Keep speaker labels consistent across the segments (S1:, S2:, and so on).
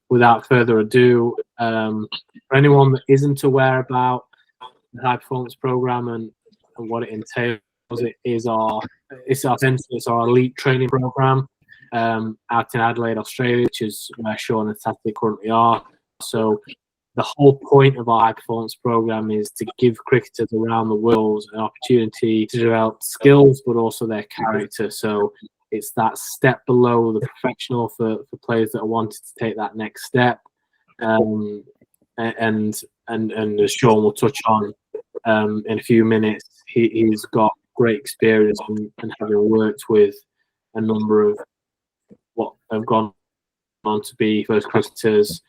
S1: Without further ado, for anyone that isn't aware about the high performance program and what it entails, it's our elite training program out in Adelaide, Australia, which is where Sean and Tati currently are. So the whole point of our high performance program is to give cricketers around the world an opportunity to develop skills, but also their character. So it's that step below the professional for players that are wanting to take that next step. And as Sean will touch on in a few minutes, he's got great experience and having worked with a number of what have gone on to be first cricketers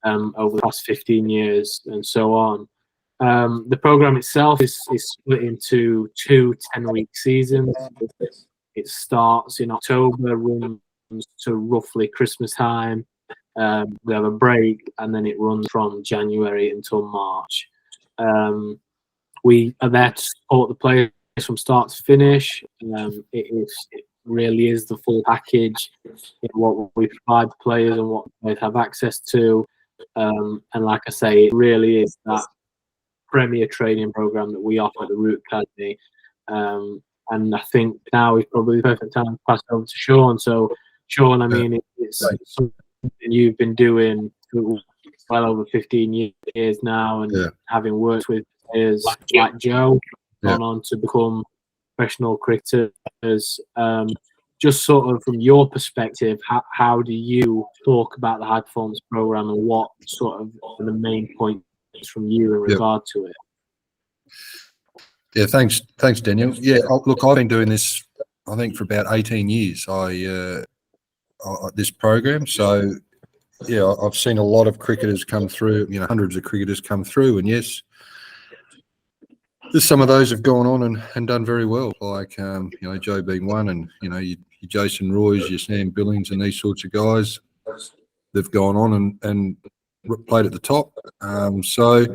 S1: over the past 15 years and so on. The program itself is split into 2 10-week seasons. It starts in October, runs to roughly Christmas time. We have a break, and then it runs from January until March. We are there to support the players from start to finish. It really is the full package in what we provide the players and what they have access to. And like I say, it really is that premier training program that we offer at the Root Academy. And I think now is probably the perfect time to pass over to Sean. So, Sean, I mean, it's something you've been doing for well over 15 years now, and having worked with players like Joe, gone on to become professional cricketers. Just sort of from your perspective, how do you talk about the high performance program, and what sort of the main points from you in regard to it?
S2: Yeah, thanks, Daniel. Yeah, look, I've been doing this, I think, for about 18 years. This program. So, yeah, I've seen a lot of cricketers come through. Hundreds of cricketers come through, and yes, there's some of those have gone on and done very well. Like Joe being one, and your Jason Roys, your Sam Billings, and these sorts of guys. They've gone on and played at the top. So,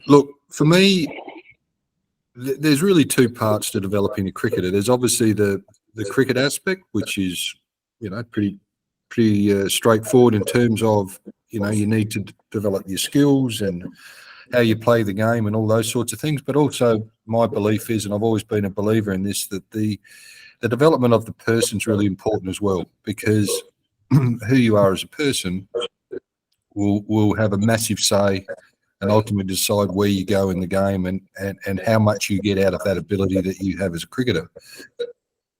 S2: look, for me, there's really 2 parts to developing a cricketer. There's obviously the cricket aspect, which is pretty straightforward in terms of you need to develop your skills and how you play the game and all those sorts of things. But also, my belief is, and I've always been a believer in this, that the development of the person is really important as well, because who you are as a person will have a massive say and ultimately decide where you go in the game and how much you get out of that ability that you have as a cricketer.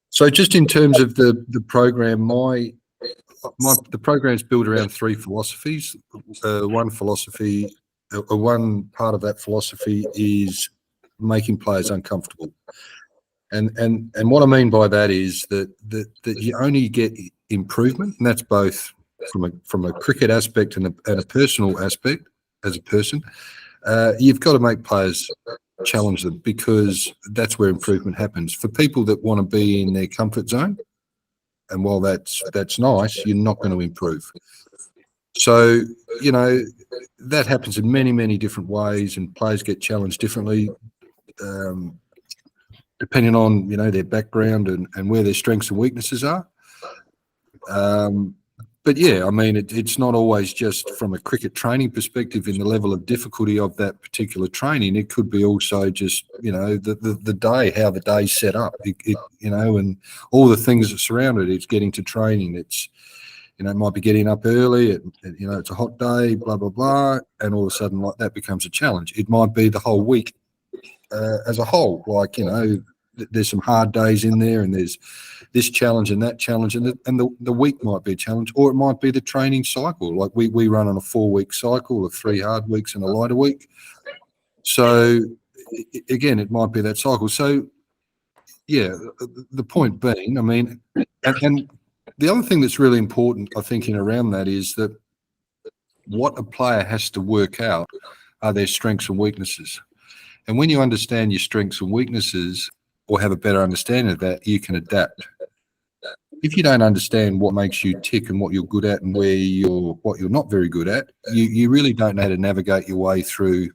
S2: So just in terms of the program, the program's built around 3 philosophies. One part of that philosophy is making players uncomfortable. And what I mean by that is that you only get improvement, and that's both from a cricket aspect and a personal aspect as a person. You've got to make players challenge them, because that's where improvement happens. For people that want to be in their comfort zone, and while that's nice, you're not going to improve. So, that happens in many, many different ways, and players get challenged differently, depending on, their background and where their strengths and weaknesses are. But yeah, I mean, it's not always just from a cricket training perspective in the level of difficulty of that particular training. It could be also just, the day, how the day's set up, and all the things that surround it. It's getting to training. It's, it might be getting up early. It's a hot day, blah, blah, blah. And all of a sudden, like, that becomes a challenge. It might be the whole week as a whole. Like, there's some hard days in there, and there's this challenge and that challenge, and the week might be a challenge, or it might be the training cycle. Like we run on a 4-week cycle of 3 hard weeks and a lighter week. So again, it might be that cycle. So yeah, the point being, I mean, and the other thing that's really important, I think, in around that is that what a player has to work out are their strengths and weaknesses. And when you understand your strengths and weaknesses, or have a better understanding of that, you can adapt. If you don't understand what makes you tick and what you're good at and what you're not very good at, you really don't know how to navigate your way through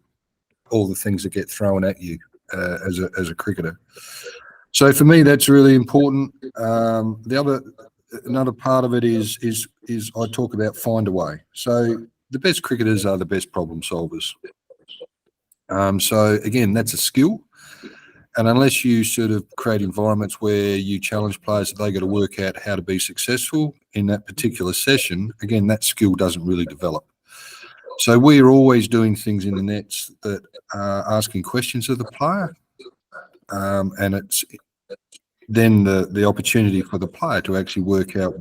S2: all the things that get thrown at you as a cricketer. So for me, that's really important. The other another part of it is I talk about find a way. So the best cricketers are the best problem solvers. So again, that's a skill. And unless you sort of create environments where you challenge players that they got to work out how to be successful in that particular session, again, that skill doesn't really develop. So we are always doing things in the nets that are asking questions of the player, and it's then the opportunity for the player to actually work out,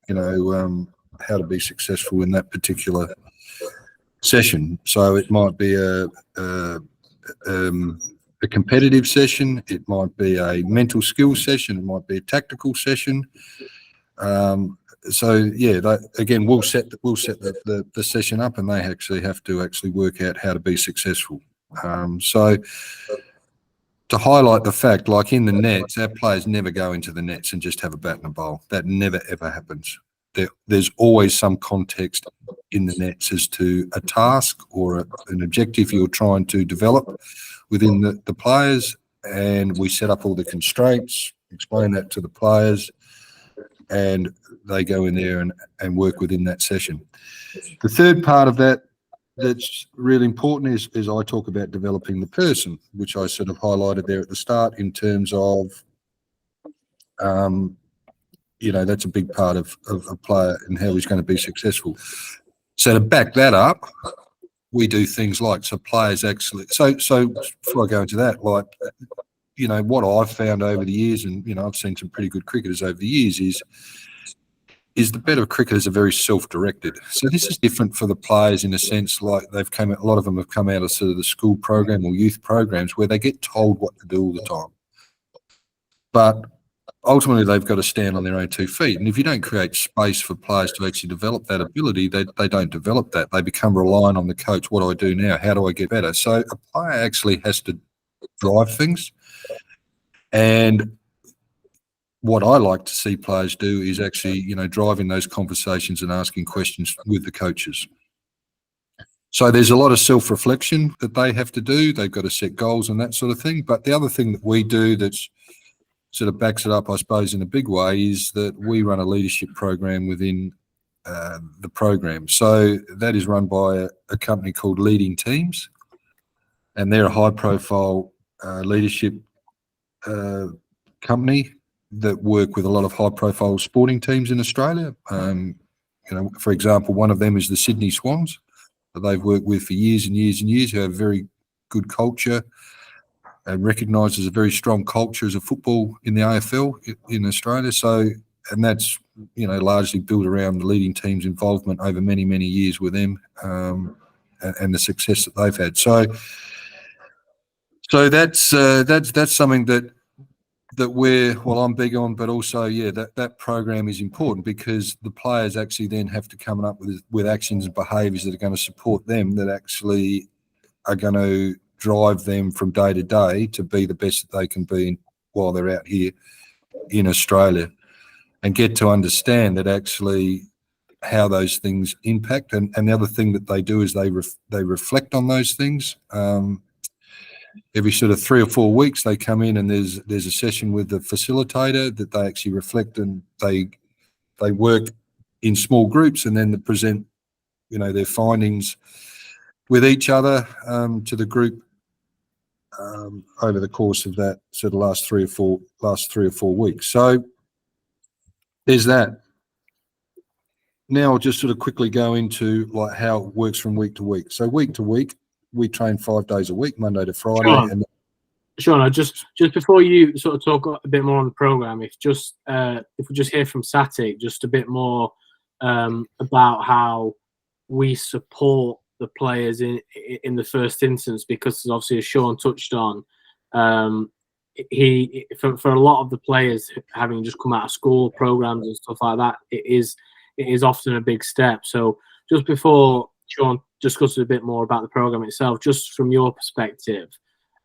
S2: how to be successful in that particular session. So it might be a competitive session, it might be a mental skills session, it might be a tactical session. So yeah, again, we'll set the session up, and they actually have to work out how to be successful. So to highlight the fact, like in the nets, our players never go into the nets and just have a bat and a bowl. That never ever happens. There's always some context in the nets as to a task or an objective you're trying to develop within the players, and we set up all the constraints, explain that to the players, and they go in there and work within that session. The third part of that's really important is I talk about developing the person, which I sort of highlighted there at the start in terms of, that's a big part of a player and how he's going to be successful. So to back that up, we do things like, so players actually, so before I go into that, like, what I've found over the years, and, I've seen some pretty good cricketers over the years, is the better cricketers are very self-directed. So this is different for the players in a sense, like a lot of them have come out of sort of the school program or youth programs where they get told what to do all the time. But ultimately they've got to stand on their own 2 feet. And if you don't create space for players to actually develop that ability, they don't develop that. They become reliant on the coach. What do I do now? How do I get better? So a player actually has to drive things. And what I like to see players do is actually, driving those conversations and asking questions with the coaches. So there's a lot of self-reflection that they have to do. They've got to set goals and that sort of thing. But the other thing that we do that's sort of backs it up, I suppose, in a big way is that we run a leadership program within the program. So that is run by a company called Leading Teams, and they're a high-profile leadership company that work with a lot of high-profile sporting teams in Australia. For example, one of them is the Sydney Swans that they've worked with for years and years and years, who have very good culture and recognised as a very strong culture as a football in the AFL in Australia. So, and that's, largely built around the Leading Team's involvement over many, many years with them, and the success that they've had. So that's something that I'm big on, but also, that program is important because the players actually then have to come up with actions and behaviours that are going to support them, that actually are going to drive them from day to day to be the best that they can be while they're out here in Australia, and get to understand that actually how those things impact. And the other thing that they do is they reflect on those things. Every sort of 3 or 4 weeks they come in and there's a session with the facilitator that they actually reflect, and they work in small groups, and then they present their findings with each other to the group over the course of that sort of last 3 or 4 weeks. So there's that. Now I'll just sort of quickly go into like how it works from week to week. So week to week, we train 5 days a week, Monday to Friday.
S1: Sean, just before you sort of talk a bit more on the program, if we just hear from Satik just a bit more about how we support the players in the first instance, because obviously, as Sean touched on, he for a lot of the players having just come out of school programs and stuff like that, it is often a big step. So just before Sean discusses a bit more about the program itself, just from your perspective,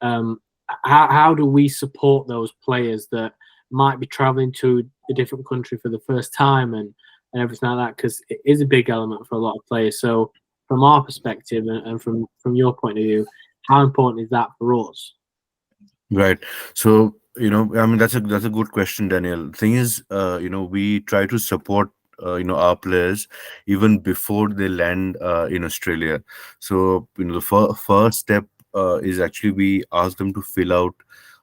S1: how do we support those players that might be traveling to a different country for the first time and everything like that? Because it is a big element for a lot of players. So from our perspective and from your point of view, how important is that for us?
S3: Right. So I mean, that's a good question, Daniel. Thing is, we try to support our players even before they land in Australia. So the first step is actually we ask them to fill out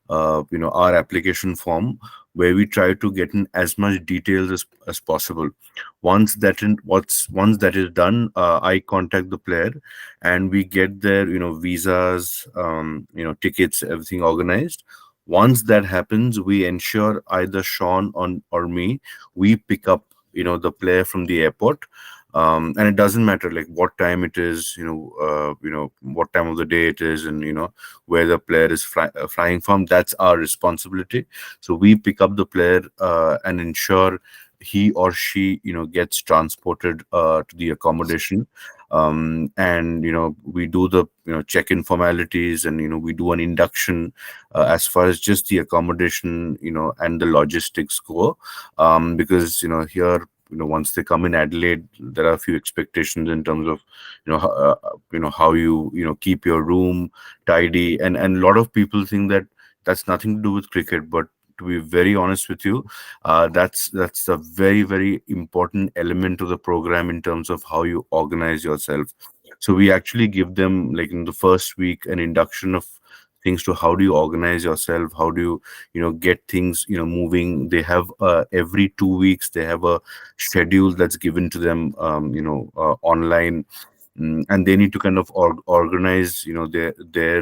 S3: our application form, where we try to get in as much details as possible. Once that is done, I contact the player, and we get their visas, tickets, everything organized. Once that happens, we ensure either Sean or me, we pick up the player from the airport. And it doesn't matter like what time it is, what time of the day it is, and where the player is flying from. That's our responsibility. So we pick up the player and ensure he or she gets transported to the accommodation. And we do the check-in formalities, and we do an induction as far as just the accommodation and the logistics go. Because here, once they come in Adelaide, there are a few expectations in terms of how you keep your room tidy, and a lot of people think that that's nothing to do with cricket. But to be very honest with you, that's a very, very important element of the program in terms of how you organize yourself. So we actually give them, like in the first week, an induction of things to how do you organize yourself, how do get things moving. They have every 2 weeks they have a schedule that's given to them online. And they need to kind of organize their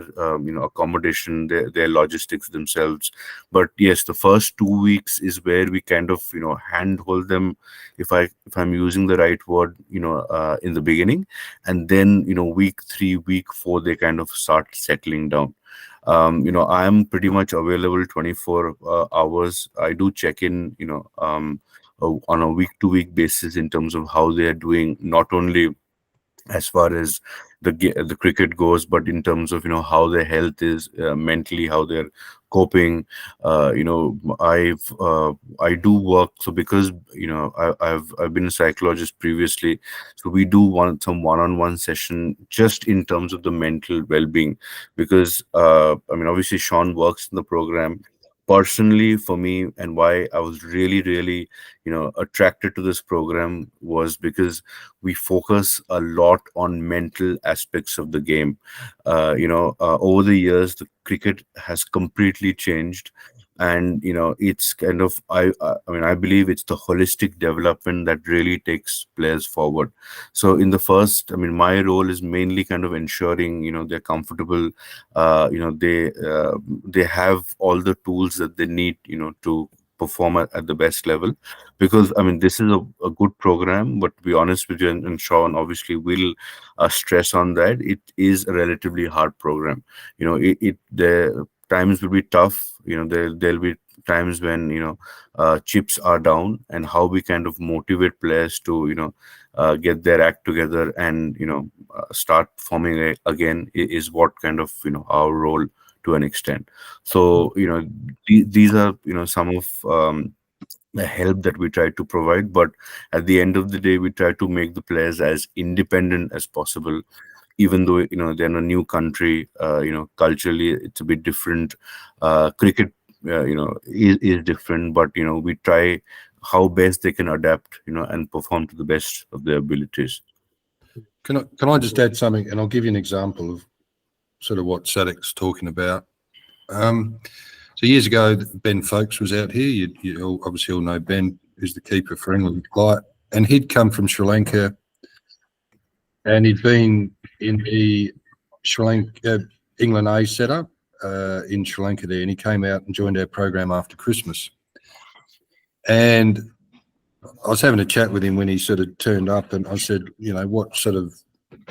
S3: accommodation, their logistics themselves. But yes, the first 2 weeks is where we kind of handhold them, if I'm using the right word, in the beginning. And then week 3, week 4, they kind of start settling down. I am pretty much available 24 hours. I do check in on a week to week basis in terms of how they are doing, not only as far as the cricket goes, but in terms of how their health is, mentally, how they're coping. I do work, so because I've been a psychologist previously, so we do want some one-on-one session just in terms of the mental well-being. Because I mean, obviously Sean works in the program. Personally, for me, and why I was really, really attracted to this program, was because we focus a lot on mental aspects of the game. Over the years, the cricket has completely changed. And it's kind of, I mean, I believe it's the holistic development that really takes players forward. So in the first, I mean, my role is mainly kind of ensuring they're comfortable, they have all the tools that they need to perform at the best level. Because I mean, this is a good program, but to be honest with you, and Sean obviously will stress on that, it is a relatively hard program. The times will be tough. There'll be times when chips are down, and how we kind of motivate players to get their act together and start forming again, is what kind of our role to an extent. So these are some of the help that we try to provide. But at the end of the day, we try to make the players as independent as possible. Even though they're in a new country, culturally it's a bit different. Cricket is different, but we try how best they can adapt and perform to the best of their abilities.
S2: Can I just add something, and I'll give you an example of sort of what Sadek's talking about. So years ago, Ben Folkes was out here. You obviously all know Ben, who's the keeper for England, and he'd come from Sri Lanka, and he'd been in the Sri Lanka England A setup in Sri Lanka there, and he came out and joined our program after Christmas. And I was having a chat with him when he sort of turned up, and I said,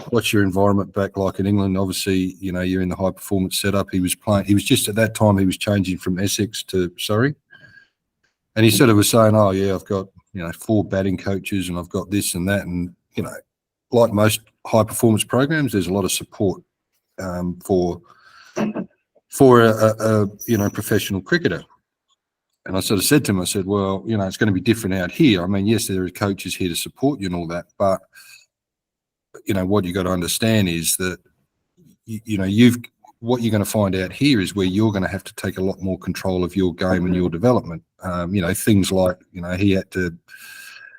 S2: what's your environment back like in England? Obviously, you're in the high performance setup. He was just at that time, he was changing from Essex to Surrey. And he sort of was saying, oh yeah, I've got, 4 batting coaches, and I've got this and that. And, like most high performance programs, there's a lot of support for a professional cricketer. And I sort of said to him, I said, well, it's going to be different out here. I mean, yes, there are coaches here to support you and all that, but what you got to understand is that, what you're going to find out here is where you're going to have to take a lot more control of your game and your development. Things like, he had to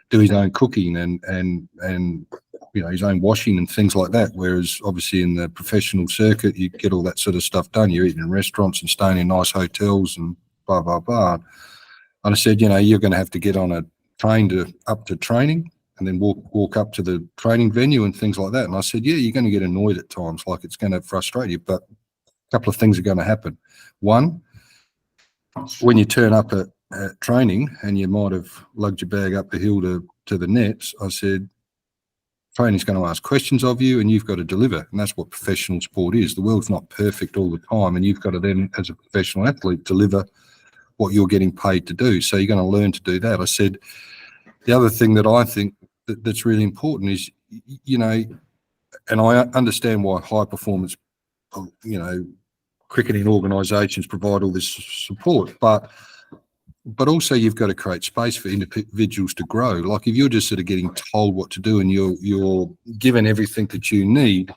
S2: do his own cooking and his own washing and things like that. Whereas obviously in the professional circuit, you get all that sort of stuff done. You're eating in restaurants and staying in nice hotels and blah, blah, blah. And I said, you're going to have to get on a train up to training and then walk up to the training venue and things like that. And I said, yeah, you're going to get annoyed at times, like it's going to frustrate you, but a couple of things are going to happen. One, when you turn up at training and you might have lugged your bag up the hill to the nets, I said, training's going to ask questions of you and you've got to deliver. And that's what professional sport is. The world's not perfect all the time, and you've got to then, as a professional athlete, deliver what you're getting paid to do. So you're going to learn to do that. I said, the other thing that I think that's really important is, and I understand why high performance, cricketing organisations provide all this support, but also you've got to create space for individuals to grow. Like if you're just sort of getting told what to do and you're given everything that you need,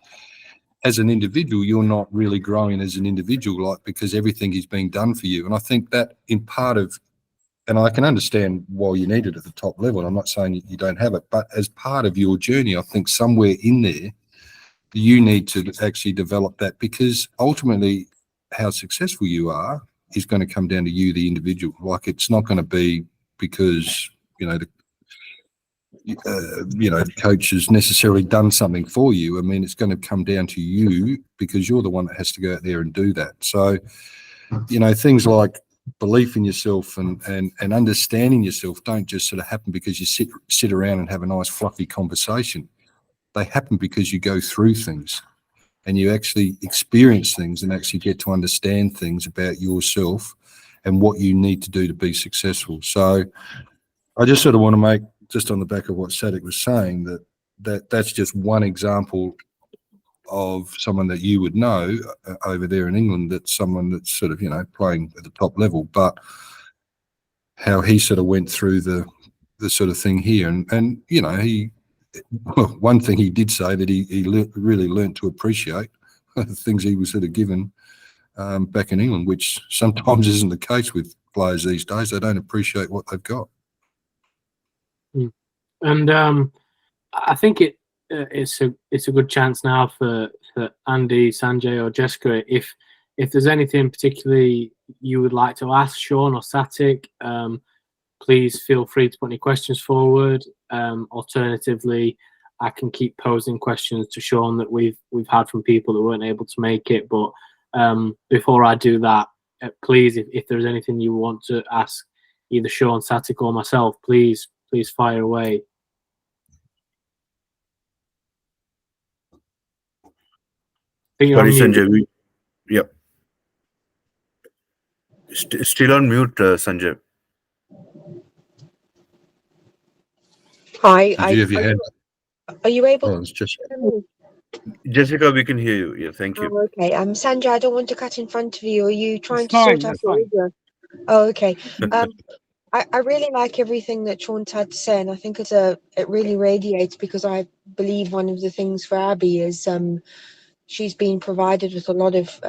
S2: as an individual, you're not really growing as an individual, because everything is being done for you. And I think that in part of, and I can understand why you need it at the top level. I'm not saying you don't have it, but as part of your journey, I think somewhere in there, you need to actually develop that, because ultimately how successful you are is going to come down to you, the individual. Like it's not going to be because, the coach has necessarily done something for you. I mean, it's going to come down to you because you're the one that has to go out there and do that. So, things like belief in yourself and understanding yourself don't just sort of happen because you sit around and have a nice fluffy conversation. They happen because you go through things and you actually experience things and actually get to understand things about yourself and what you need to do to be successful. So I just sort of want to make, just on the back of what Sadik was saying, that's just one example of someone that you would know over there in England, that's someone that's sort of, playing at the top level, but how he sort of went through the sort of thing here. And one thing he did say that he really learned to appreciate the things he was sort of given back in England, which sometimes isn't the case with players these days. They don't appreciate what they've got.
S1: And I think it's a good chance now for Andy, Sanjay, or Jessica, if there's anything particularly you would like to ask Sean or Satik, please feel free to put any questions forward. Alternatively, I can keep posing questions to Sean that we've had from people that weren't able to make it. But before I do that, please, if there's anything you want to ask either Sean, Satik, or myself, please fire away.
S3: Sorry, Sanjay. Yep. Still on mute, Sanjay.
S4: Hi. Are you able?
S2: Oh, it's
S3: Jessica, we can hear you. Yeah, thank you.
S4: Oh, okay. Sanjay, I don't want to cut in front of you. Are you trying
S5: It's
S4: to
S5: fine,
S4: sort out
S5: that's
S4: the
S5: fine.
S4: audio? Oh, okay. I really like everything that Sean's had to say, and I think it really radiates, because I believe one of the things for Abby is she's been provided with a lot of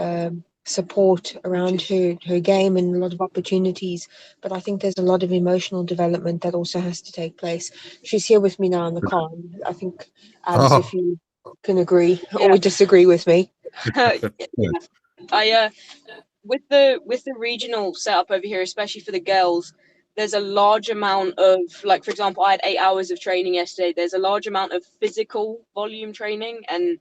S4: support around her game and a lot of opportunities, but I think there's a lot of emotional development that also has to take place. She's here with me now in the car. I think, Abs, if you can agree or disagree with me.
S5: With the regional setup over here, especially for the girls, there's a large amount of, like, for example, I had 8 hours of training yesterday. There's a large amount of physical volume training and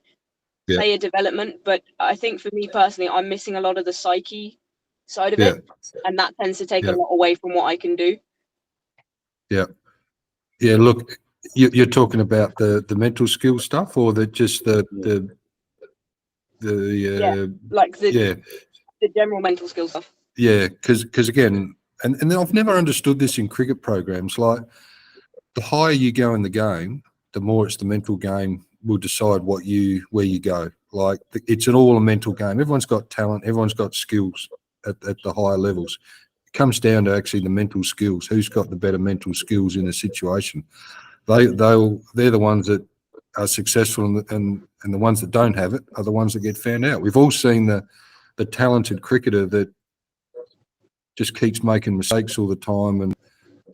S5: player development, but I think for me personally, I'm missing a lot of the psyche side of it, and that tends to take a lot away from what I can do.
S2: Yeah. Look, you're talking about the mental skill stuff, or the
S5: general mental skill stuff.
S2: Yeah, because again, and then I've never understood this in cricket programs. Like, the higher you go in the game, the more it's the mental game will decide where you go. Like, it's all a mental game. Everyone's got talent. Everyone's got skills at the higher levels. It comes down to actually the mental skills. Who's got the better mental skills in a situation? They're the ones that are successful, and the ones that don't have it are the ones that get found out. We've all seen the talented cricketer that just keeps making mistakes all the time and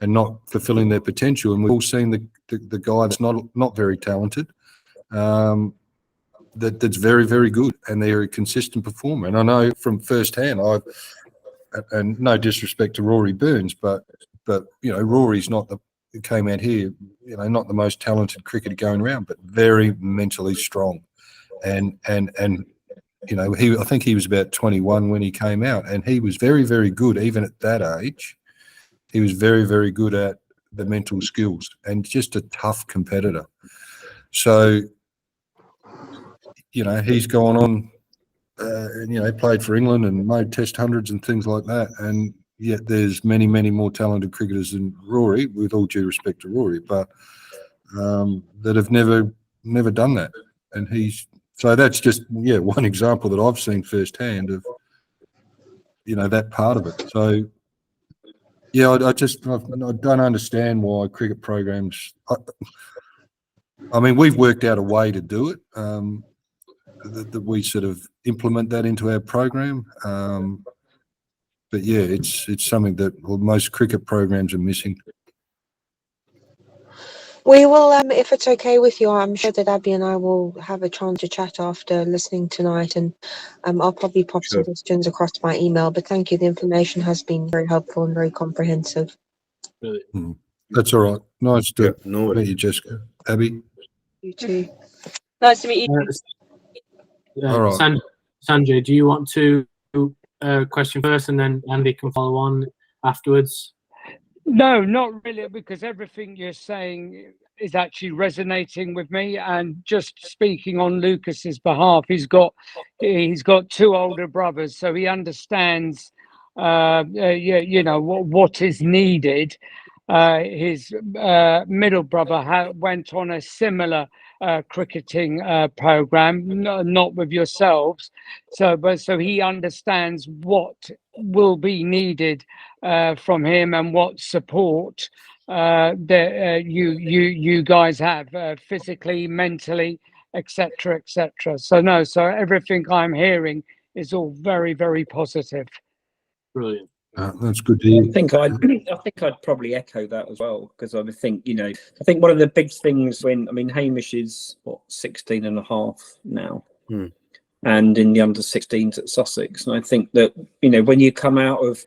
S2: not fulfilling their potential. And we've all seen the guy that's not very talented, that's very, very good, and they're a consistent performer. And I know from firsthand, and no disrespect to Rory Burns, but Rory's came out here, not the most talented cricketer going around, but very mentally strong. And I think he was about 21 when he came out, and he was very, very good even at that age. He was very, very good at the mental skills and just a tough competitor. So, he's gone on, he played for England and made Test hundreds and things like that. And yet there's many, many more talented cricketers than Rory, with all due respect to Rory, but that have never done that. And so that's just, one example that I've seen firsthand of, that part of it. So, I don't understand why cricket programs. I mean, we've worked out a way to do it. That we sort of implement that into our program. But it's something that most cricket programs are missing.
S4: We will, if it's okay with you, I'm sure that Abby and I will have a chance to chat after listening tonight, and I'll probably pop some questions across my email. But thank you. The information has been very helpful and very comprehensive.
S1: Really.
S2: That's all right. Nice to meet you, Jessica. Abby?
S4: You too.
S5: Nice to meet you.
S2: All right.
S1: Sanjay, do you want to question first, and then Andy can follow on afterwards?
S6: No, not really, because everything you're saying is actually resonating with me. And just speaking on Lucas's behalf, he's got two older brothers, so he understands, what is needed. His middle brother went on a similar cricketing program, not with yourselves, so he understands what will be needed from him and what support that you guys have physically, mentally, etc. So everything I'm hearing is all very, very positive.
S1: Brilliant.
S2: That's good to hear.
S7: I think I'd probably echo that as well, because I would think, I think one of the big things Hamish is 16 and a half now, and in the under 16s at Sussex. And I think that, when you come out of,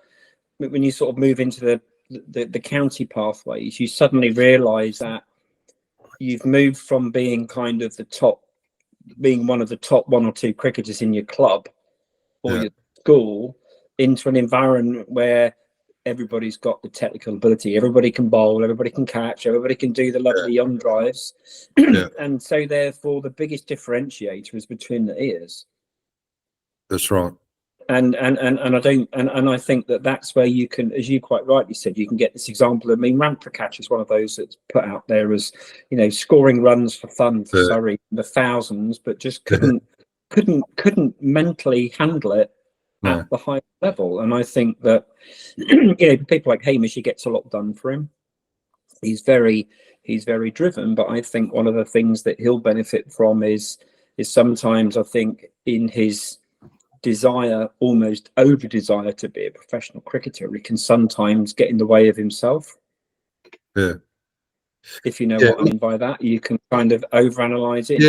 S7: when you sort of move into the county pathways, you suddenly realise that you've moved from being kind of being one of the top one or two cricketers in your club or your school, into an environment where everybody's got the technical ability, everybody can bowl, everybody can catch, everybody can do the lovely on drives. And so therefore the biggest differentiator is between the ears.
S2: That's right.
S7: And I think that's where you can, as you quite rightly said, you can get this example. Ramprakash is one of those that's put out there as, scoring runs for fun for Surrey, the thousands, but just couldn't mentally handle it at the high level. And I think that people like Hamish, he gets a lot done for him. He's very driven, but I think one of the things that he'll benefit from is sometimes, I think, in his desire, almost over desire to be a professional cricketer, he can sometimes get in the way of himself. If you know what I mean by that, you can kind of overanalyze it.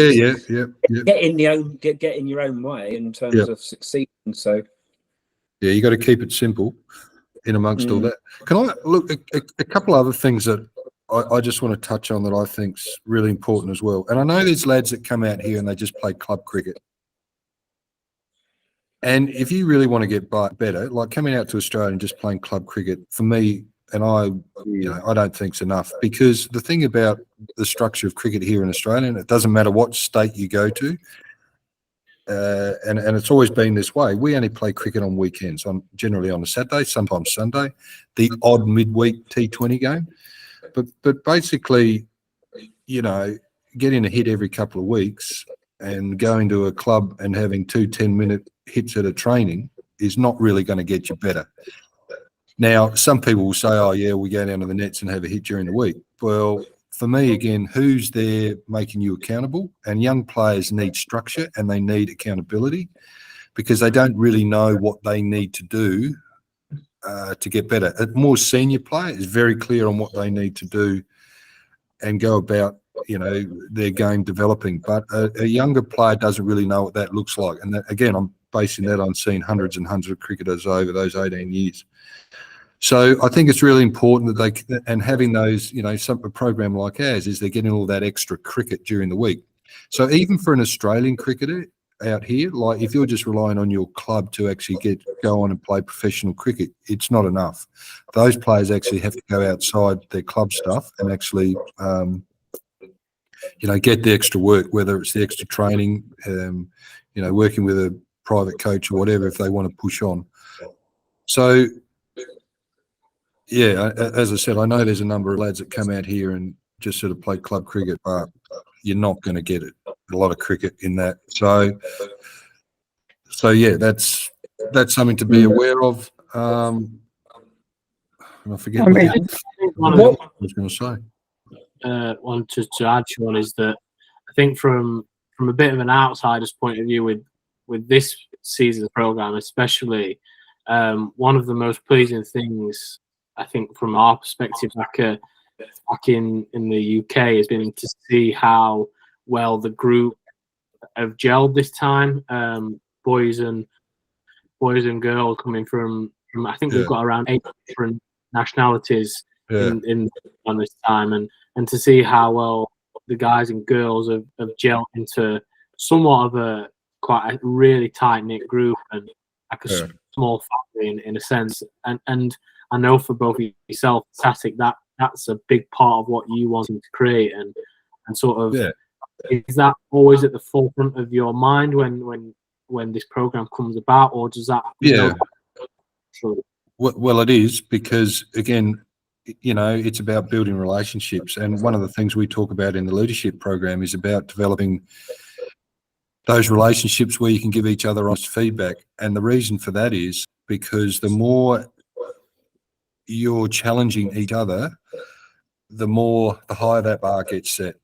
S7: Get in your own way in terms of succeeding. So
S2: you got to keep it simple in amongst all that. Can I look a couple other things that I just want to touch on that I think's really important as well? And I know there's lads that come out here and they just play club cricket. And if you really want to get better, like coming out to Australia and just playing club cricket, for me, and I don't think it's enough, because the thing about the structure of cricket here in Australia, and it doesn't matter what state you go to, and it's always been this way. We only play cricket on weekends, generally on a Saturday, sometimes Sunday, the odd midweek T20 game. But basically, getting a hit every couple of weeks and going to a club and having 2 10-minute hits at a training is not really going to get you better. Now, some people will say, oh, yeah, we go down to the nets and have a hit during the week. Well, for me, again, who's there making you accountable? And young players need structure and they need accountability because they don't really know what they need to do to get better. A more senior player is very clear on what they need to do and go about, their game developing. But a younger player doesn't really know what that looks like. And that, again, I'm basing that on seeing hundreds and hundreds of cricketers over those 18 years. So I think it's really important that and having those, a program like ours is they're getting all that extra cricket during the week. So even for an Australian cricketer out here, like if you're just relying on your club to actually go on and play professional cricket, it's not enough. Those players actually have to go outside their club stuff and actually, get the extra work, whether it's the extra training, working with a private coach or whatever, if they want to push on. So, yeah, as I said, I know there's a number of lads that come out here and just sort of play club cricket, but you're not going to get it. A lot of cricket in that. So yeah, that's something to be aware of. I forget what I was going to say.
S1: One to add, Sean, is that I think from a bit of an outsider's point of view with this season's program, especially, one of the most pleasing things I think from our perspective back in the UK has been to see how well the group have gelled this time. Boys and girls coming from I think we've got around 8 different nationalities in on this time, and to see how well the guys and girls have gelled into somewhat of quite a really tight knit group and like a small family in a sense. And I know for both of yourself, Static, that's a big part of what you wanted to create and sort of is that always at the forefront of your mind when this program comes about, or does that?
S2: Well, it is, because again, it's about building relationships, and one of the things we talk about in the leadership program is about developing those relationships where you can give each other honest feedback. And the reason for that is because the more you're challenging each other, the higher that bar gets set.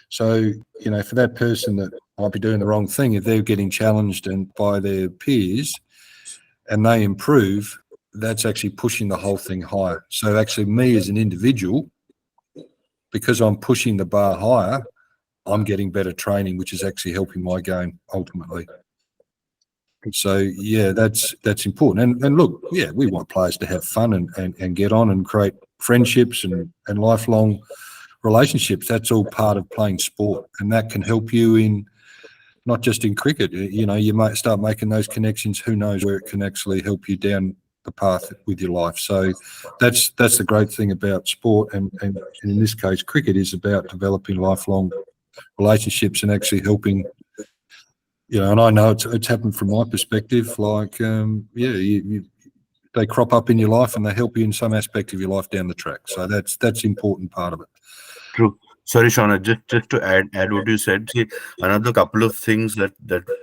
S2: So, for that person that might be doing the wrong thing, if they're getting challenged by their peers and they improve, that's actually pushing the whole thing higher. So actually me as an individual, because I'm pushing the bar higher, I'm getting better training, which is actually helping my game ultimately. So yeah, that's important. And look, yeah, we want players to have fun and get on and create friendships and lifelong relationships. That's all part of playing sport, and that can help you in not just in cricket. You might start making those connections. Who knows where it can actually help you down the path with your life. So that's the great thing about sport, and in this case, cricket is about developing lifelong relationships and actually helping. And I know it's happened from my perspective. Like, they crop up in your life and they help you in some aspect of your life down the track. So that's important part of it.
S3: True. Sorry, Shauna, just to add what you said. See, another couple of things that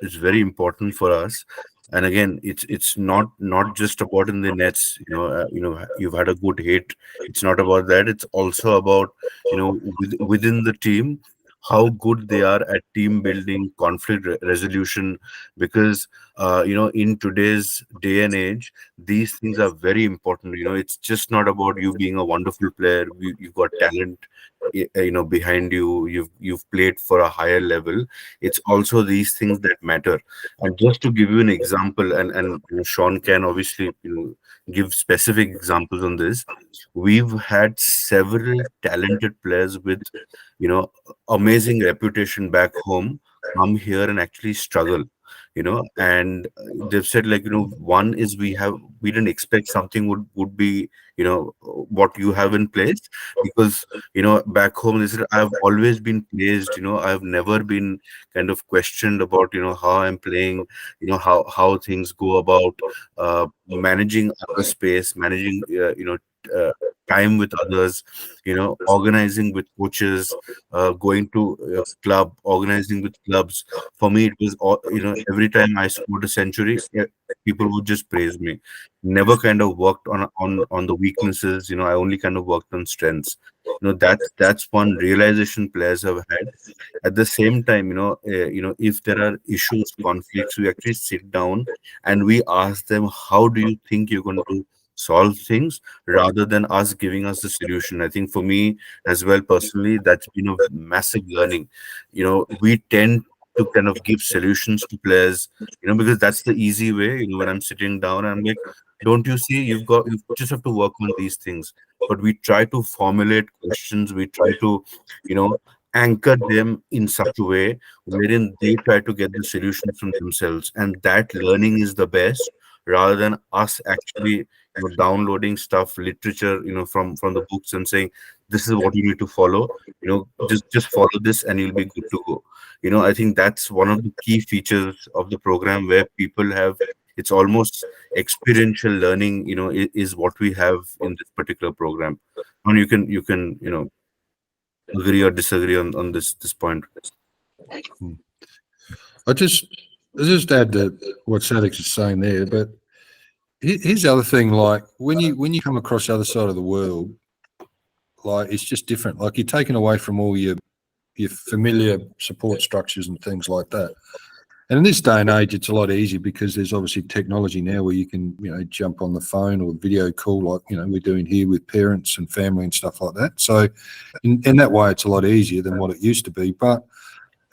S3: is very important for us. And again, it's not just about in the nets. You've had a good hit. It's not about that. It's also about within the team, how good they are at team building, conflict resolution, because in today's day and age, these things are very important. It's just not about you being a wonderful player. You've got talent behind you. You've played for a higher level. It's also these things that matter. And just to give you an example, and Sean can obviously give specific examples on this. We've had several talented players with amazing reputation back home come here and actually struggle, and they've said, like, one is we didn't expect something would be what you have in place, because back home they said, I've always been placed, I've never been kind of questioned about how I'm playing, how things go about managing other space, managing time with others, organizing with coaches, going to a club, organizing with clubs. For me, it was every time I scored a century, people would just praise me. Never kind of worked on the weaknesses. I only kind of worked on strengths. That's one realization players have had. At the same time, if there are issues, conflicts, we actually sit down and we ask them, how do you think you're going to solve things, rather than us giving us the solution. I think for me as well personally, that's been a massive learning. We tend to kind of give solutions to players, because that's the easy way. When I'm sitting down, I'm like, don't you see, you just have to work on these things. But we try to formulate questions, we try to anchor them in such a way wherein they try to get the solution from themselves, and that learning is the best, rather than us actually downloading stuff, literature, from the books and saying, this is what you need to follow, just follow this and you'll be good to go. I think that's one of the key features of the program, where people have, it's almost experiential learning, is what we have in this particular program. And you can agree or disagree on this point.
S2: I just add to what Sadix is saying there, but here's the other thing, like when you come across the other side of the world, like it's just different. Like you're taken away from all your familiar support structures and things like that. And in this day and age, it's a lot easier because there's obviously technology now where you can, jump on the phone or video call, like, we're doing here with parents and family and stuff like that. So in that way, it's a lot easier than what it used to be. But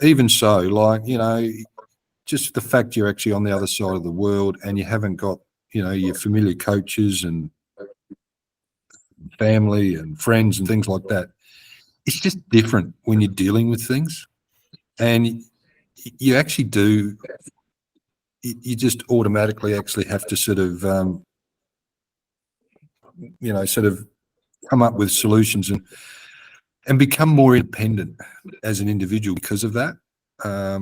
S2: even so, like, just the fact you're actually on the other side of the world and you haven't got, your familiar coaches and family and friends and things like that, it's just different when you're dealing with things. And you actually do, you just automatically actually have to sort of, sort of come up with solutions and become more independent as an individual because of that. I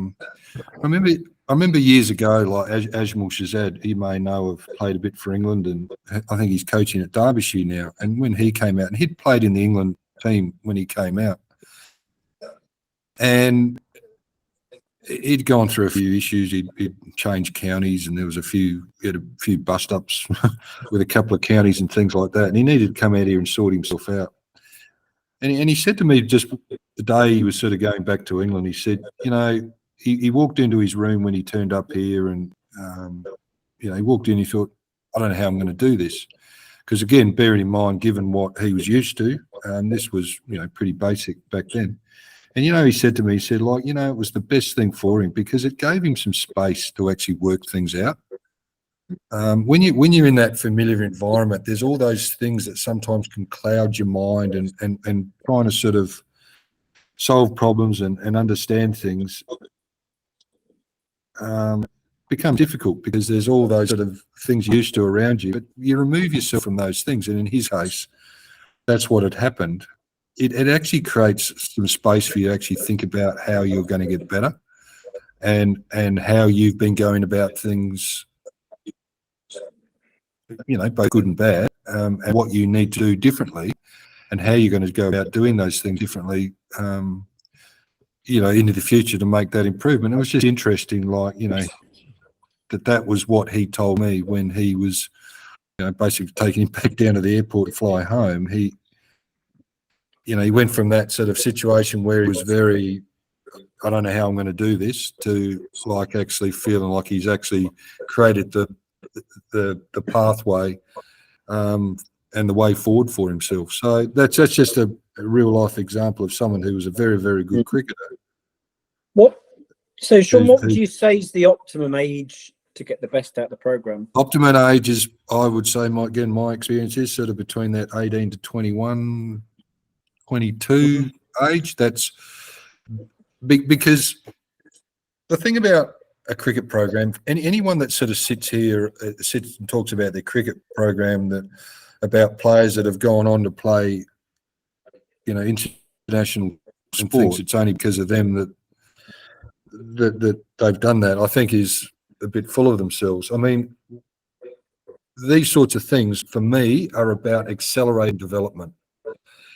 S2: remember years ago, like Ajmal Shazad, you may know, have played a bit for England, and I think he's coaching at Derbyshire now. And when he came out, and he'd played in the England team when he came out, and he'd gone through a few issues. He'd changed counties, and there was he had a few bust ups with a couple of counties and things like that. And he needed to come out here and sort himself out. And he said to me just the day he was sort of going back to England, he said, he walked into his room when he turned up here, and he walked in, he thought, I don't know how I'm going to do this. Because again, bearing in mind, given what he was used to, this was, pretty basic back then. And, he said to me, it was the best thing for him because it gave him some space to actually work things out. When you're in that familiar environment, there's all those things that sometimes can cloud your mind and trying to sort of solve problems and understand things become difficult because there's all those sort of things you're used to around you, but you remove yourself from those things. And in his case, that's what had happened. It actually creates some space for you to actually think about how you're going to get better and how you've been going about things, both good and bad, and what you need to do differently and how you're going to go about doing those things differently, into the future to make that improvement. It was just interesting, like, that was what he told me when he was, basically taking him back down to the airport to fly home. He went from that sort of situation where he was very, I don't know how I'm going to do this, to like actually feeling like he's actually created the pathway and the way forward for himself. So that's just a real life example of someone who was a very, very good cricketer.
S7: So Sean, what would you say is the optimum age to get the best out of the program?
S2: Optimum age is, I would say, my experience is sort of between that 18 to 21, 22 age. That's big because the thing about a cricket program, and anyone that sort of sits here, sits and talks about their cricket program, about players that have gone on to play, international sports, it's only because of them that they've done that, I think is a bit full of themselves. I mean, these sorts of things for me are about accelerating development.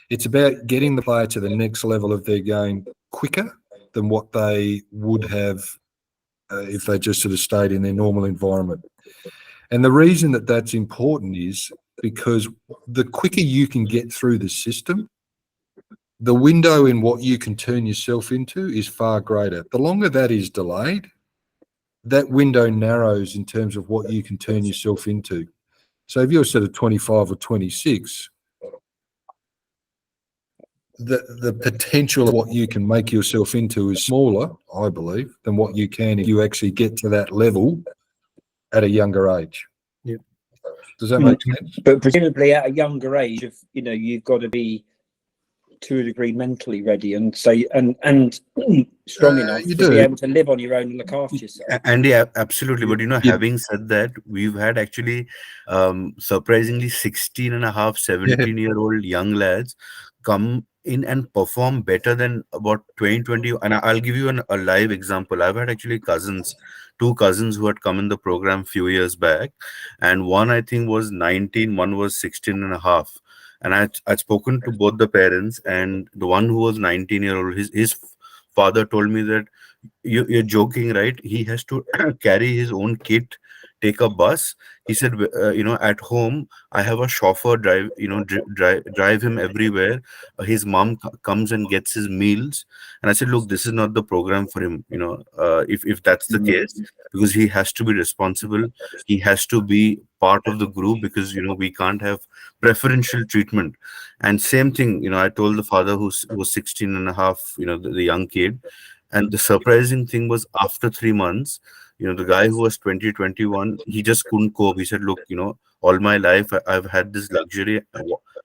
S2: It's about getting the player to the next level of their game quicker than what they would have if they just sort of stayed in their normal environment. And the reason that that's important is because the quicker you can get through the system, the window in what you can turn yourself into is far greater. The longer that is delayed, that window narrows in terms of what you can turn yourself into. So if you're sort of 25 or 26, the potential of what you can make yourself into is smaller, I believe, than what you can if you actually get to that level at a younger age.
S3: Yeah.
S2: Does that make sense?
S7: But presumably at a younger age, of you've got to be to a degree mentally ready and strong enough to be able to live on your own and look after yourself.
S3: And yeah, absolutely. But having said that, we've had actually surprisingly 16 and a half, 17-year-old young lads come in and perform better than about 2020. And I'll give you a live example. I've had actually two cousins who had come in the program few years back, and one I think was 19, one was 16 and a half. And I'd spoken to both the parents, and the one who was 19-year-old, his father told me that you're joking, right? He has to carry his own kit, take a bus. He said, at home, I have a chauffeur drive him everywhere. His mom comes and gets his meals. And I said, look, this is not the program for him, if that's the case, because he has to be responsible. He has to be part of the group because, we can't have preferential treatment. And same thing, I told the father who was 16 and a half, the young kid. And the surprising thing was after 3 months, the guy who was 20, 21, he just couldn't cope. He said, look, all my life I've had this luxury.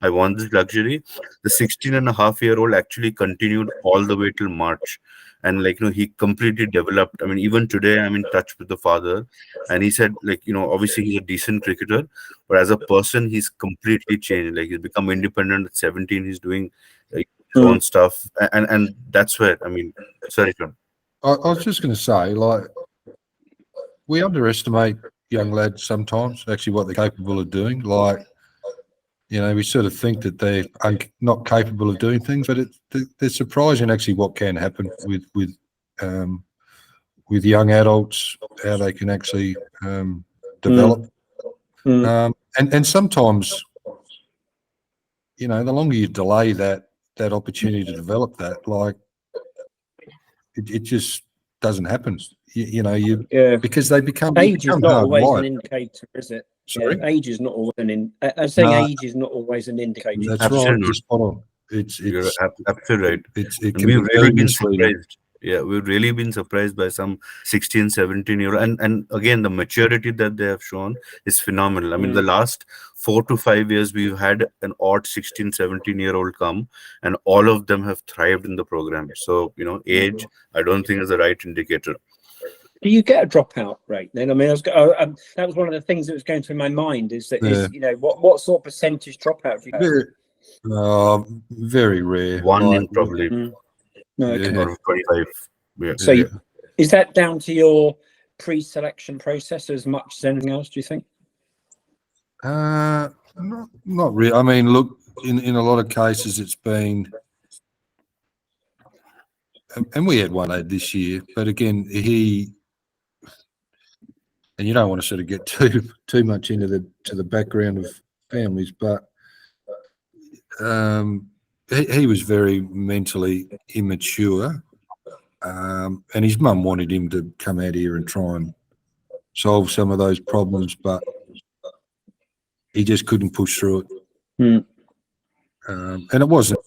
S3: I want this luxury. The 16-and-a-half-year-old actually continued all the way till March. And he completely developed. I mean, even today I'm in touch with the father, and he said, obviously he's a decent cricketer, but as a person, he's completely changed. He's become independent at 17. He's doing his own stuff. And that's where, sorry, John.
S2: I was just going to say, we underestimate young lads sometimes, actually what they're capable of doing. We sort of think that they're not capable of doing things, but they're surprising actually what can happen with young adults, how they can actually develop. And sometimes, the longer you delay that opportunity to develop that, it just doesn't happen. Because they become
S7: age is not always
S2: hardwired.
S7: an indicator, is it?
S2: Sorry?
S7: Age is not always I'm saying age is not always an indicator.
S2: That's
S3: Absolutely.
S2: right. You're spot on.
S3: You're absolutely right.
S2: It
S3: And
S2: can
S3: we've
S2: be
S3: really
S2: very
S3: been
S2: misleading.
S3: surprised. Yeah, we've really been surprised by some 16, 17-year-old. And again, the maturity that they have shown is phenomenal. I mean, the last 4 to 5 years, we've had an odd 16, 17-year-old come, and all of them have thrived in the program. So, age, I don't think is the right indicator.
S7: Do you get a dropout rate then? I mean, that was one of the things that was going through my mind is what sort of percentage dropout do you have?
S2: Very rare.
S3: One in probably
S7: Okay.
S3: out of 25. Yeah.
S7: So is that down to your pre-selection process as much as anything else, do you think?
S2: Not really. I mean, look, in a lot of cases it's been, and we had one lad this year, but again, and you don't want to sort of get too much into the background of families, but he was very mentally immature, and his mum wanted him to come out here and try and solve some of those problems, but he just couldn't push through it. And it wasn't,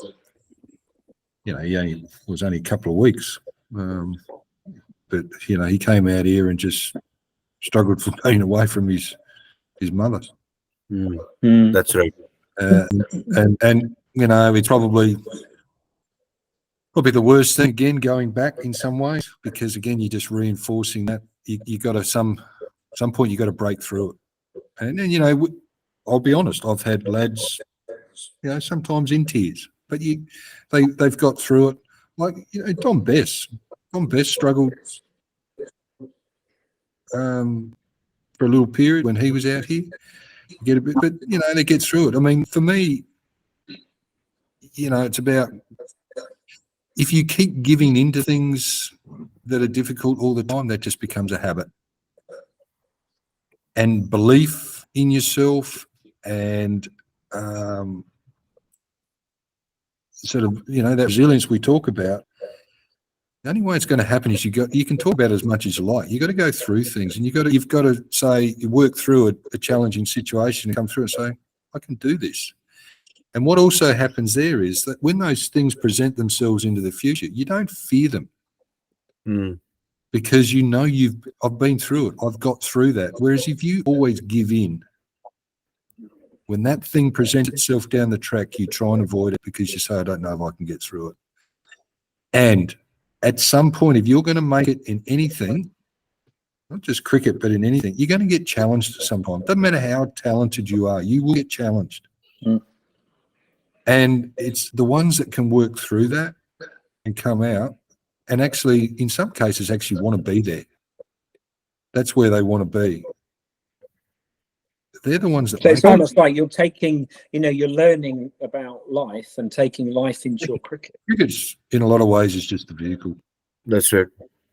S2: he was only a couple of weeks, but he came out here and just struggled from being away from his mother.
S3: That's right.
S2: And it's probably the worst thing, again, going back in some ways, because again, you're just reinforcing that you got to some point you got to break through it. And then I'll be honest, I've had lads sometimes in tears, but they've got through it. Like Tom Best struggled for a little period when he was out here, get a bit, but they get through it. I mean, for me, it's about, if you keep giving into things that are difficult all the time, that just becomes a habit. And belief in yourself and sort of, that resilience we talk about, the only way it's going to happen is you can talk about it as much as you like. You got to go through things, and you've got to say, you work through a challenging situation and come through and say, I can do this. And what also happens there is that when those things present themselves into the future, you don't fear them. Because I've been through it. I've got through that. Whereas if you always give in, when that thing presents itself down the track, you try and avoid it because you say, I don't know if I can get through it. And at some point, if you're going to make it in anything, not just cricket, but in anything, you're going to get challenged at some point. Doesn't matter how talented you are, you will get challenged. And it's the ones that can work through that and come out and actually, in some cases, actually want to be there. That's where they want to be. They're the ones that.
S7: So it's almost like you're taking, you're learning about life and taking life into your cricket.
S2: Cricket's, in a lot of ways, is just the vehicle.
S3: That's right.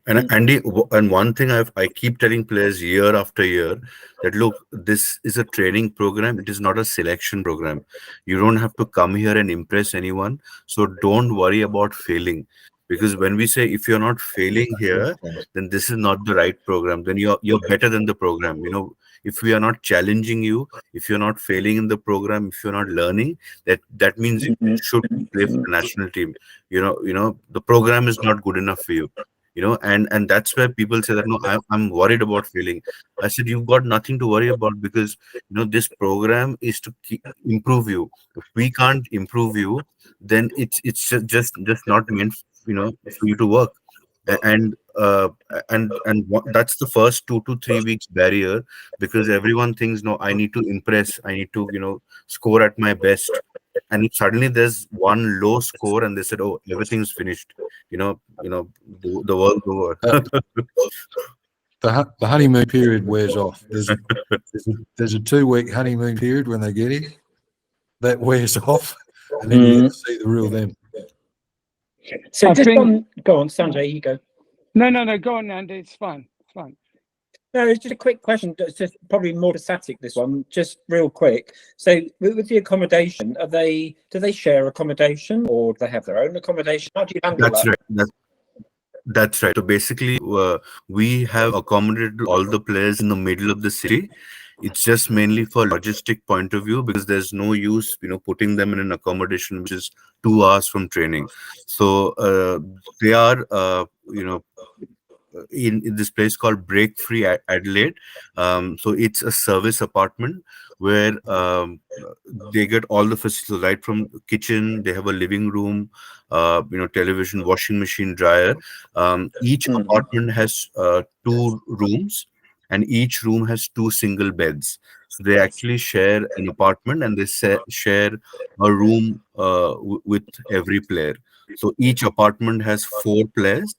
S3: And Andy, and one thing I keep telling players year after year that, look, this is a training program. It is not a selection program. You don't have to come here and impress anyone. So don't worry about failing. Because when we say, if you're not failing here, then this is not the right program. Then you're better than the program. If we are not challenging you, if you're not failing in the program, if you're not learning, that means you should play for the national team. The program is not good enough for you. And that's where people say that, no, I'm worried about failing. I said, you've got nothing to worry about, because this program is to improve you. If we can't improve you, then it's just not meant for you to work. And that's the first 2 to 3 weeks barrier, because everyone thinks, no, I need to impress, I need to score at my best. And if suddenly there's one low score and they said, oh, everything's finished, the world's over.
S2: The honeymoon period wears off. There's a 2-week honeymoon period when they get here. That wears off, and then you get to see the real them.
S7: So go on, Sanjay, you go.
S6: No, go on, Andy. It's fine.
S7: No, it's just a quick question. It's just probably more static, this one, just real quick. So with the accommodation, do they share accommodation, or do they have their own accommodation? How do you handle that?
S3: Right. That's right. So basically, we have accommodated all the players in the middle of the city. It's just mainly for logistic point of view, because there's no use, putting them in an accommodation which is 2 hours from training. So they are, in this place called Break Free Adelaide. So it's a service apartment where they get all the facilities, right from kitchen. They have a living room, television, washing machine, dryer. Each apartment has 2 rooms, and each room has 2 single beds. So they actually share an apartment, and they share a room with every player. So each apartment has 4 players,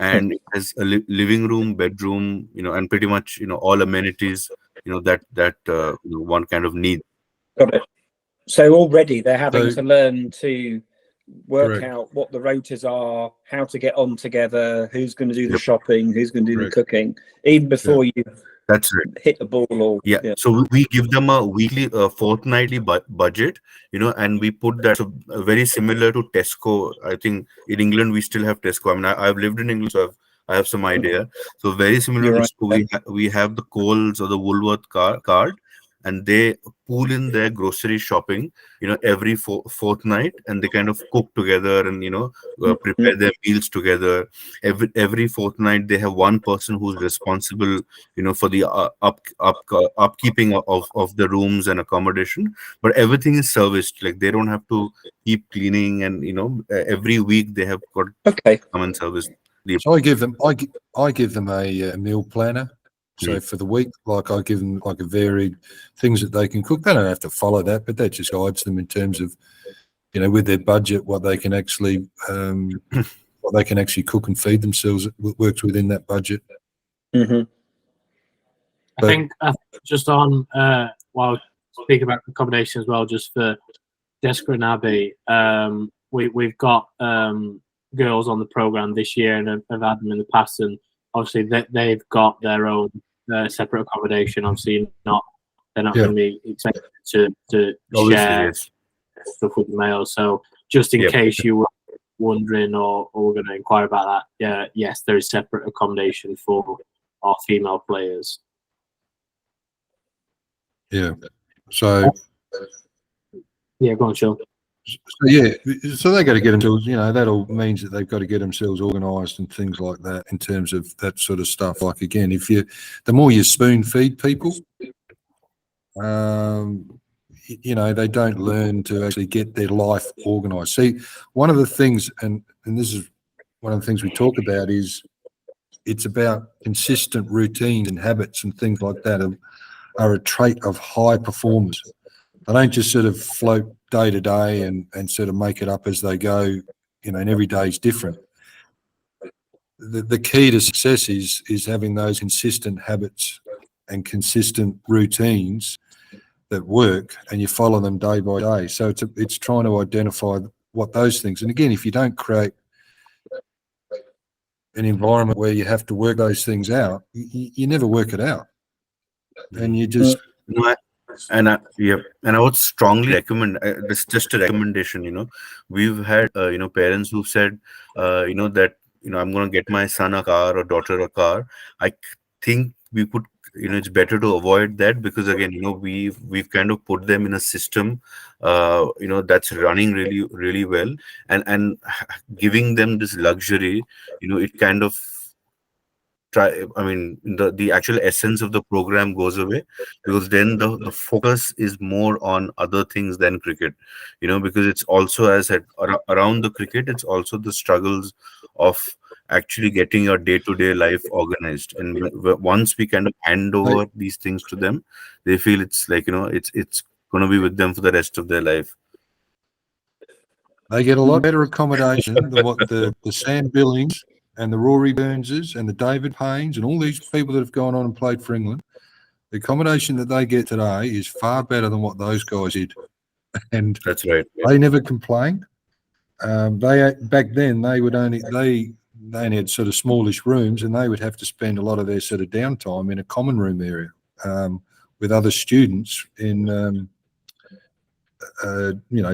S3: and it has a living room, bedroom, and pretty much, all amenities, that one kind of need.
S7: Got it. So already they're having to learn to work out what the rotas are, how to get on together, who's going to do the shopping, who's going to do the cooking, even before you
S3: That's right.
S7: hit the ball. Or
S3: So we give them a weekly, fortnightly budget, and we put that, so very similar to Tesco. I think in England we still have Tesco. I mean, I've lived in England, so I have some idea. So very similar to Tesco, we have the Coles or the Woolworth card, and they pool in their grocery shopping, every fortnight, and they kind of cook together and, prepare their meals together. Every fortnight, they have one person who's responsible, for the upkeeping of the rooms and accommodation. But everything is serviced. Like, they don't have to keep cleaning, and, every week they have got come and service.
S2: So I give them a meal planner. So for the week, like, I give them like a varied things that they can cook. They don't have to follow that, but that just guides them in terms of, with their budget, what they can actually cook and feed themselves. It works within that budget.
S1: I think just on while speaking about accommodation as well, just for Jessica and Abby, we've got girls on the program this year and have had them in the past, and obviously they've got their own separate accommodation. Obviously, they're not going to be expected to share
S3: Yes.
S1: stuff with the males. So just in case you were wondering or we're going to inquire about that, yes, there is separate accommodation for our female players.
S2: Yeah. So
S1: yeah, go on, Sean.
S2: So they got to get themselves, that all means that they've got to get themselves organised and things like that in terms of that sort of stuff. Like, again, the more you spoon feed people, they don't learn to actually get their life organised. See, one of the things, and this is one of the things we talk about, is it's about consistent routines and habits and things like that are a trait of high performers. They don't just sort of float day to day and sort of make it up as they go, and every day is different. The key to success is having those consistent habits and consistent routines that work, and you follow them day by day. So it's trying to identify what those things. And again, if you don't create an environment where you have to work those things out, you never work it out, and you just.
S3: And I would strongly recommend this. Just a recommendation. We've had parents who've said that I'm going to get my son a car or daughter a car. I think we could it's better to avoid that, because again we've kind of put them in a system that's running really, really well, and giving them this luxury, it kind of the actual essence of the program goes away, because then the focus is more on other things than cricket, because it's also, as I said, around the cricket, it's also the struggles of actually getting your day-to-day life organized. And once we kind of hand over these things to them, they feel it's like it's going to be with them for the rest of their life.
S2: They get a lot better accommodation than what the Sam Billings and the Rory Burnses and the David Paynes and all these people that have gone on and played for England. The accommodation that they get today is far better than what those guys did, and
S3: that's right.
S2: They never complained. They back then they only had sort of smallish rooms, and they would have to spend a lot of their sort of downtime in a common room area with other students in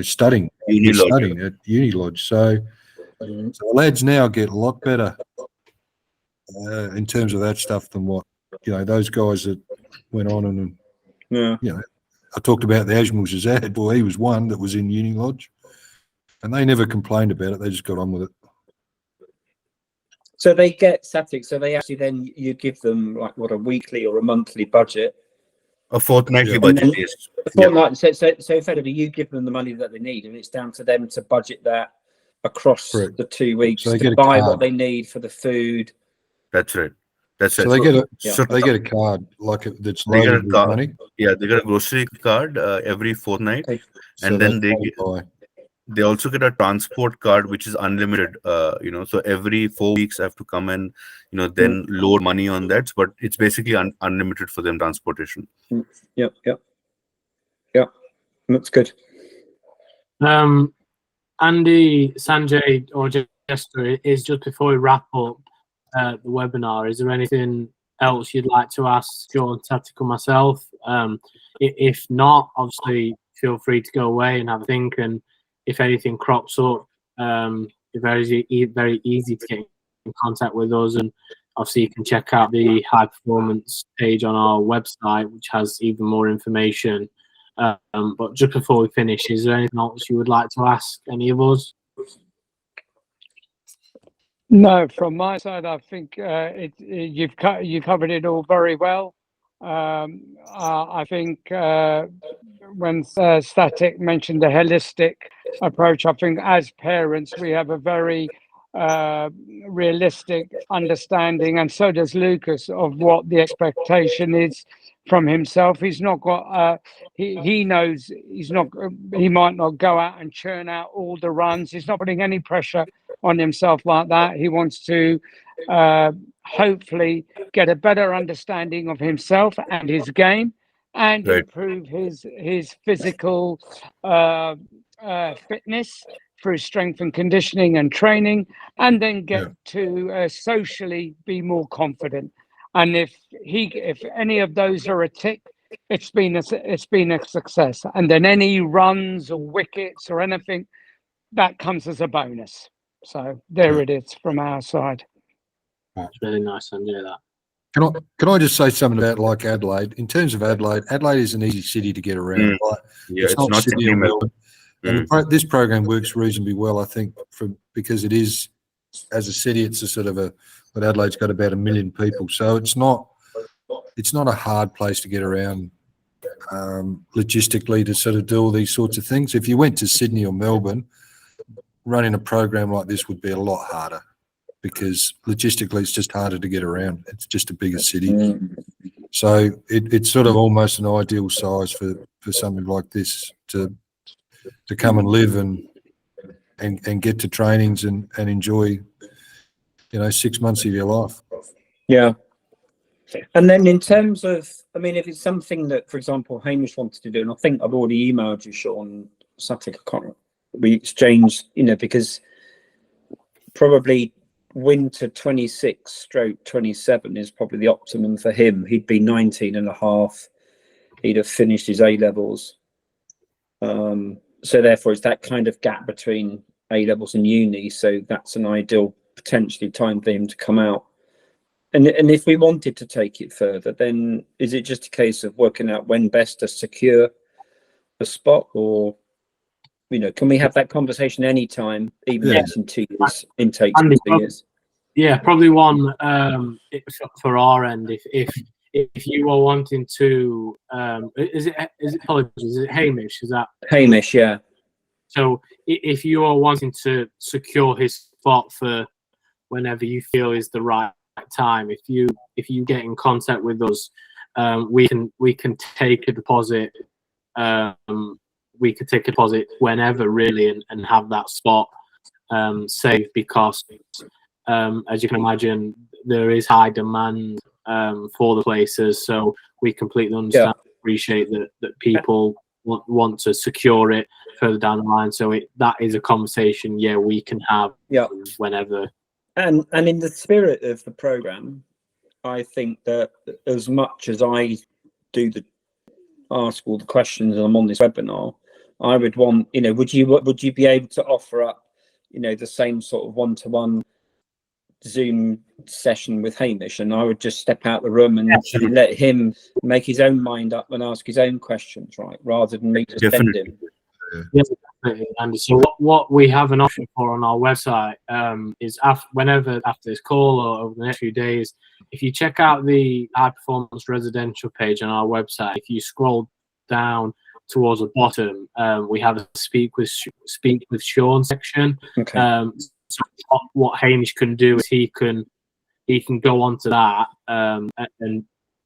S2: studying at Uni Lodge. So the lads now get a lot better in terms of that stuff than what those guys that went on and I talked about the Ajmal Shazad. Well, he was one that was in Uni Lodge, and they never complained about it. They just got on with it.
S7: So they get static. So they actually then you give them like a weekly or a monthly budget,
S3: a fortnightly budget. Yes,
S7: a fortnight. So effectively, you give them the money that they need, and it's down to them to budget that across the 2 weeks to buy what they need for the food.
S3: That's right.
S2: So they get a card that's loaded with money.
S3: Yeah, they get a grocery card every fortnight, and then they also get a transport card which is unlimited. So every 4 weeks I have to come and then load money on that. But it's basically unlimited for them transportation.
S7: Yep. That's good.
S1: Andy, Sanjay, or Jester, is just before we wrap up the webinar, is there anything else you'd like to ask Sean, Tactic, or myself? If not, obviously feel free to go away and have a think, and if anything crops up, it's very easy to get in contact with us, and obviously you can check out the high performance page on our website, which has even more information. But just before we finish, is there anything else you would like to ask any of us?
S6: No, from my side, I think you covered it all very well. I think when Static mentioned the holistic approach, I think as parents we have a very realistic understanding, and so does Lucas, of what the expectation is from himself. He's not got he knows he might not go out and churn out all the runs. He's not putting any pressure on himself like that. He wants to hopefully get a better understanding of himself and his game, and
S3: Right.
S6: improve his physical fitness through strength and conditioning and training, and then get to socially be more confident. And if any of those are a tick, it's been a success. And then any runs or wickets or anything that comes as a bonus. So there it is from our side.
S1: That's really nice to hear that.
S2: Can I just say something about like Adelaide? In terms of Adelaide, Adelaide is an easy city to get around. Right?
S3: Yeah, it's not
S2: Sydney or Melbourne. And this program works reasonably well, I think, because it is, as a city, it's a sort of but Adelaide's got about 1 million people, so it's not a hard place to get around logistically to sort of do all these sorts of things. If you went to Sydney or Melbourne, running a program like this would be a lot harder, because logistically it's just harder to get around. It's just a bigger city. So it's sort of almost an ideal size for something like this to come and live and get to trainings and enjoy, 6 months of your life.
S7: Yeah. And then in terms of, I mean, if it's something that, for example, Hamish wanted to do, and I think I've already emailed you, Sean, Saturday, we exchanged, because probably winter 26/27 is probably the optimum for him. He'd be 19 and a half. He'd have finished his A-levels. So therefore, it's that kind of gap between A-levels and uni. So that's an ideal potentially time for him to come out. And if we wanted to take it further, then is it just a case of working out when best to secure a spot, or can we have that conversation anytime, even if it's in 2 years, intake 2 years?
S1: Yeah, probably one for our end. If you are wanting to, is it Hamish? Is that
S7: Hamish? Yeah.
S1: So if you are wanting to secure his spot for whenever you feel is the right time, if you get in contact with us, we can take a deposit. We could take a deposit whenever, really, and have that spot saved, because as you can imagine, there is high demand for the places. So we completely understand, appreciate that people want to secure it further down the line. So that is a conversation, we can have whenever.
S7: And in the spirit of the program, I think that as much as I do ask all the questions and I'm on this webinar, I would want, would you be able to offer up, the same sort of one-to-one Zoom session with Hamish, and I would just step out the room and let him make his own mind up and ask his own questions, right, rather than me just send him.
S1: Yes, definitely. And so what we have an option for on our website is whenever after this call or over the next few days, if you check out the high performance residential page on our website, if you scroll down towards the bottom, we have a speak with Sean section.
S7: Okay.
S1: So what Hamish can do is he can go onto that, and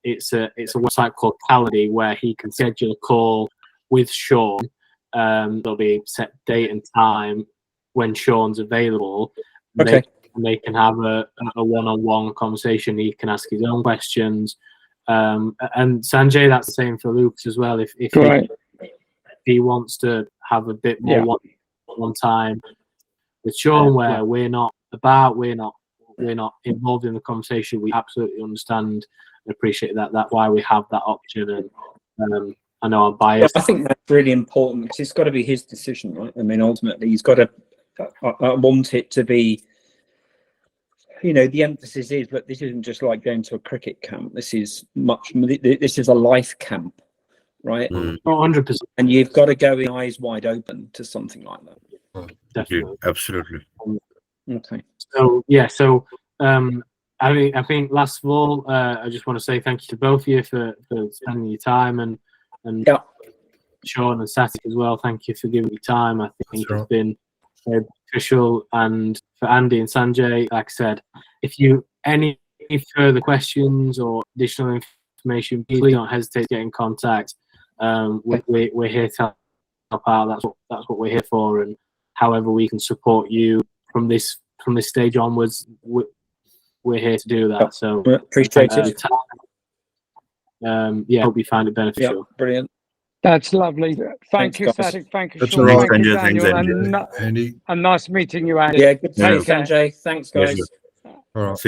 S1: it's a website called Calendly where he can schedule a call with Sean. There'll be set date and time when Sean's available.
S7: Okay.
S1: They can have a one-on-one conversation. He can ask his own questions. And Sanjay, that's the same for Lucas as well. If he wants to have a bit more one time with Sean, where we're not involved in the conversation, we absolutely understand and appreciate that. That's why we have that option. And I know I'm biased.
S7: I think that's really important, because it's got to be his decision, right? I mean, ultimately, he's got to. I want it to be. The emphasis is that this isn't just like going to a cricket camp. This is This is a life camp, right?
S1: 100%.
S7: And you've got to go in eyes wide open to something like that.
S1: Definitely.
S3: Absolutely.
S7: Okay.
S1: So I think last of all, I just want to say thank you to both of you for spending your time, and Sean and Satik as well. Thank you for giving me time. I think it's been very beneficial. And for Andy and Sanjay, like I said, if you any further questions or additional information, please don't hesitate to get in contact. We're here to help out. That's what we're here for, and however we can support you from this stage onwards, we're here to do that. So
S7: appreciate it.
S1: yeah, I hope you find it
S7: Yeah,
S1: beneficial.
S7: brilliant.
S6: That's lovely. Thank
S7: Thanks,
S6: you,
S7: guys.
S6: Sadik. Thank you,
S2: That's
S6: Sean.
S2: all right.
S6: Thank you,
S3: Thanks,
S6: Daniel.
S3: Sanjay.
S6: And,
S2: Andy.
S6: and nice meeting you, Andy.
S7: Yeah, good to
S3: Yeah.
S7: see you, Sanjay. Thanks,
S3: Yeah,
S7: guys.
S3: sure.
S2: All right.